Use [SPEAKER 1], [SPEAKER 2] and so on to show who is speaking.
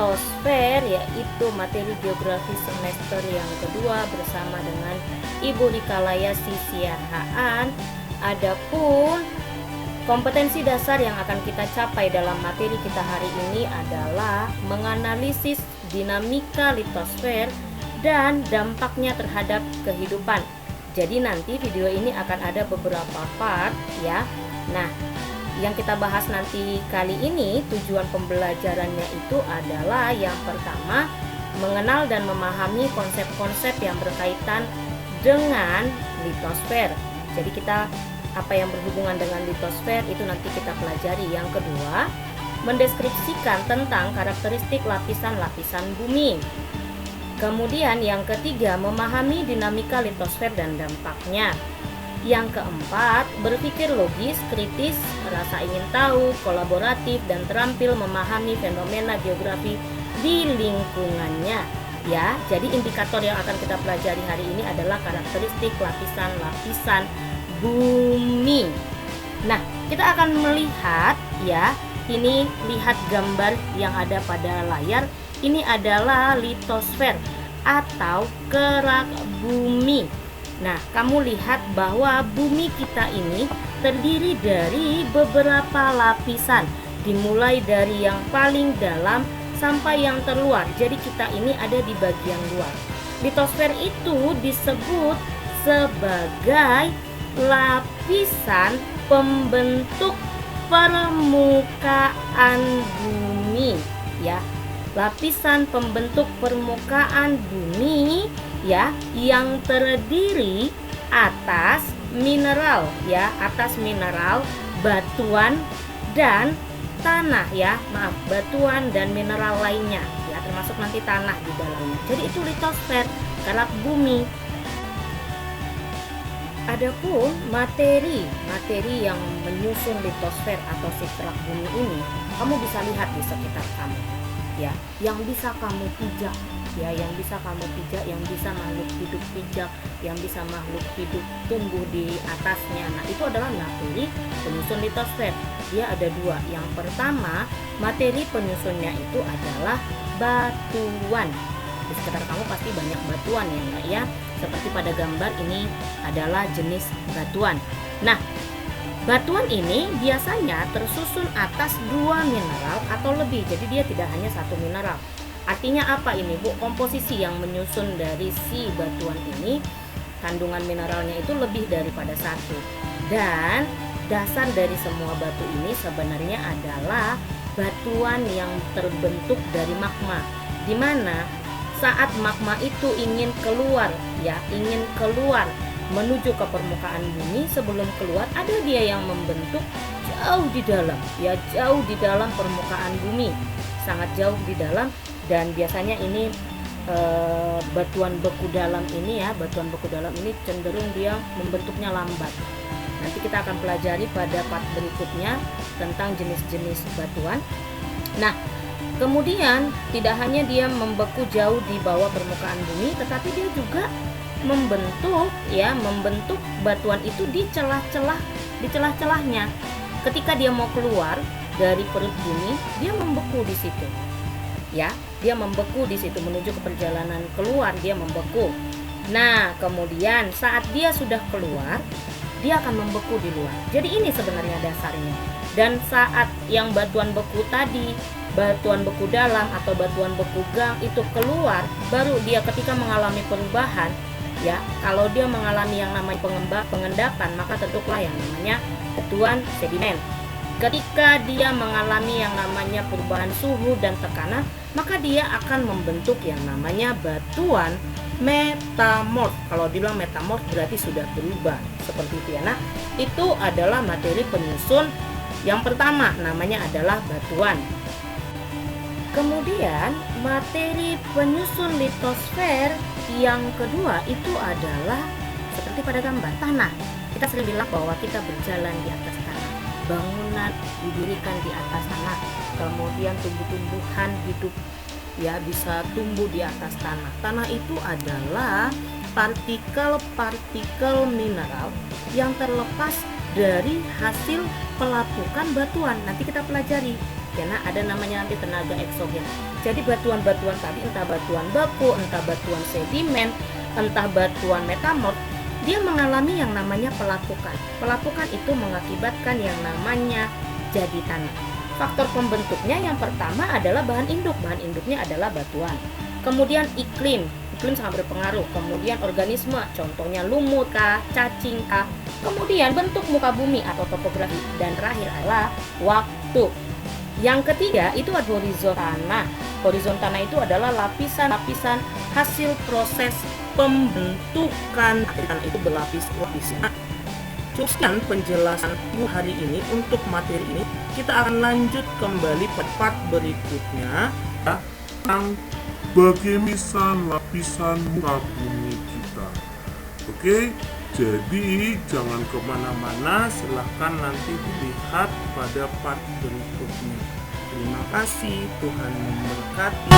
[SPEAKER 1] litosfer, yaitu materi geografi semester yang kedua bersama dengan Ibu Rikalaya Sisiahaan. Adapun kompetensi dasar yang akan kita capai dalam materi kita hari ini adalah menganalisis dinamika litosfer dan dampaknya terhadap kehidupan. Jadi nanti video ini akan ada beberapa part ya. Nah, yang kita bahas nanti kali ini tujuan pembelajarannya itu adalah yang pertama mengenal dan memahami konsep-konsep yang berkaitan dengan litosfer. Jadi kita apa yang berhubungan dengan litosfer itu nanti kita pelajari. Yang kedua, mendeskripsikan tentang karakteristik lapisan-lapisan bumi. Kemudian yang ketiga, memahami dinamika litosfer dan dampaknya. Yang keempat, berpikir logis, kritis, rasa ingin tahu, kolaboratif, dan terampil memahami fenomena geografi di lingkungannya. Ya, jadi indikator yang akan kita pelajari hari ini adalah karakteristik lapisan-lapisan bumi. Nah, kita akan melihat ya, ini lihat gambar yang ada pada layar. Ini adalah litosfer atau kerak bumi. Nah, kamu lihat bahwa bumi kita ini terdiri dari beberapa lapisan, dimulai dari yang paling dalam sampai yang terluar. Jadi kita ini ada di bagian luar. Litosfer itu disebut sebagai lapisan pembentuk permukaan bumi ya. Lapisan pembentuk permukaan bumi ya, yang terdiri atas mineral ya, atas mineral, batuan dan tanah ya. Maaf, batuan dan mineral lainnya ya, termasuk nanti tanah di dalamnya. Jadi itu litosfer, kerak bumi. Adapun materi yang menyusun litosfer atau si kerak bumi ini, kamu bisa lihat di sekitar kamu ya, yang bisa kamu pijak ya, yang bisa kamu pijak, yang bisa makhluk hidup pijak, yang bisa makhluk hidup tumbuh di atasnya. Nah, itu adalah materi penyusun litosfer. Dia ada dua. Yang pertama, materi penyusunnya itu adalah batuan. Di sekitar kamu pasti banyak batuan ya enggak ya? Seperti pada gambar ini adalah jenis batuan. Nah, batuan ini biasanya tersusun atas dua mineral atau lebih. Jadi dia tidak hanya satu mineral. Artinya apa ini, Bu? Komposisi yang menyusun dari si batuan ini, kandungan mineralnya itu lebih daripada satu. Dan dasar dari semua batu ini sebenarnya adalah batuan yang terbentuk dari magma. Di mana saat magma itu ingin keluar ya, ingin keluar menuju ke permukaan bumi, sebelum keluar ada dia yang membentuk jauh di dalam ya, jauh di dalam permukaan bumi, sangat jauh di dalam. Dan biasanya ini batuan beku dalam ini ya, batuan beku dalam ini cenderung dia membentuknya lambat. Nanti kita akan pelajari pada part berikutnya tentang jenis-jenis batuan. Nah, kemudian tidak hanya dia membeku jauh di bawah permukaan bumi, tetapi dia juga membentuk batuan itu di celah-celahnya. Ketika dia mau keluar dari perut bumi, dia membeku di situ. Ya, dia membeku di situ menuju ke perjalanan keluar, dia membeku. Nah, kemudian saat dia sudah keluar, dia akan membeku di luar. Jadi ini sebenarnya dasarnya. Dan saat yang batuan beku tadi, batuan beku dalam atau batuan beku gang itu keluar, baru dia ketika mengalami perubahan ya. Kalau dia mengalami yang namanya pengendapan, maka tentulah yang namanya batuan sedimen. Ketika dia mengalami yang namanya perubahan suhu dan tekanan, maka dia akan membentuk yang namanya batuan metamorf. Kalau dibilang metamorf berarti sudah berubah seperti itu ya. Nah, itu adalah materi penyusun yang pertama, namanya adalah batuan. Kemudian materi penyusun litosfer yang kedua itu adalah seperti pada gambar, tanah. Kita sering bilang bahwa kita berjalan di atas tanah, bangunan didirikan di atas tanah, kemudian tumbuh-tumbuhan hidup ya bisa tumbuh di atas tanah. Tanah itu adalah partikel-partikel mineral yang terlepas dari hasil pelapukan batuan. Nanti kita pelajari karena ada namanya nanti tenaga eksogen. Jadi batuan-batuan tadi, entah batuan baku, entah batuan sedimen, entah batuan metamorf, dia mengalami yang namanya pelapukan. Pelapukan itu mengakibatkan yang namanya jadi tanah. Faktor pembentuknya yang pertama adalah bahan induk. Bahan induknya adalah batuan. Kemudian iklim sangat berpengaruh. Kemudian organisme, contohnya lumut kah, cacing kah. Kemudian bentuk muka bumi atau topografi. Dan terakhir adalah waktu. Yang ketiga itu ada horizon tanah. Horizon tanah itu adalah lapisan-lapisan hasil proses pembentukan. Tanah itu berlapis-lapis. Sekian penjelasan hari ini. Untuk materi ini kita akan lanjut kembali part berikutnya
[SPEAKER 2] tentang bagaimana lapisan muka bumi kita. Oke, jadi jangan kemana-mana, silahkan nanti dilihat pada part berikutnya. Terima kasih, Tuhan memberkati.